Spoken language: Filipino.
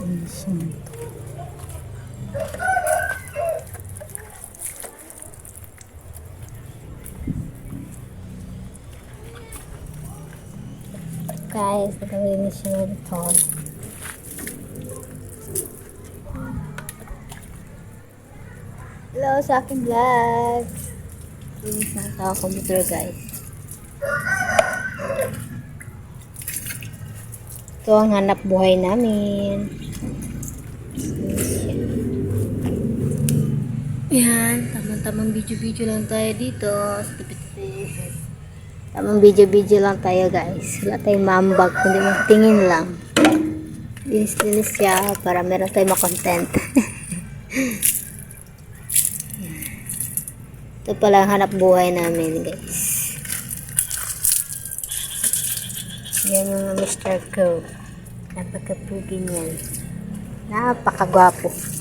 kondisyon. Guys, nagawin siya ito. Hello sa aking vlog. Linis na ito ang computer, guys. Ito ang hanap buhay namin. Yan, tamang video-video lang tayo dito. Tamang video-video lang tayo, guys. Wala tayong mambag, kundi magtingin lang. Linis-linis siya para meron tayong makontent. Ito pala ang hanap buhay namin, guys. Yan yung Mr. Ko. Napakapugi niyan. Napakagwapo.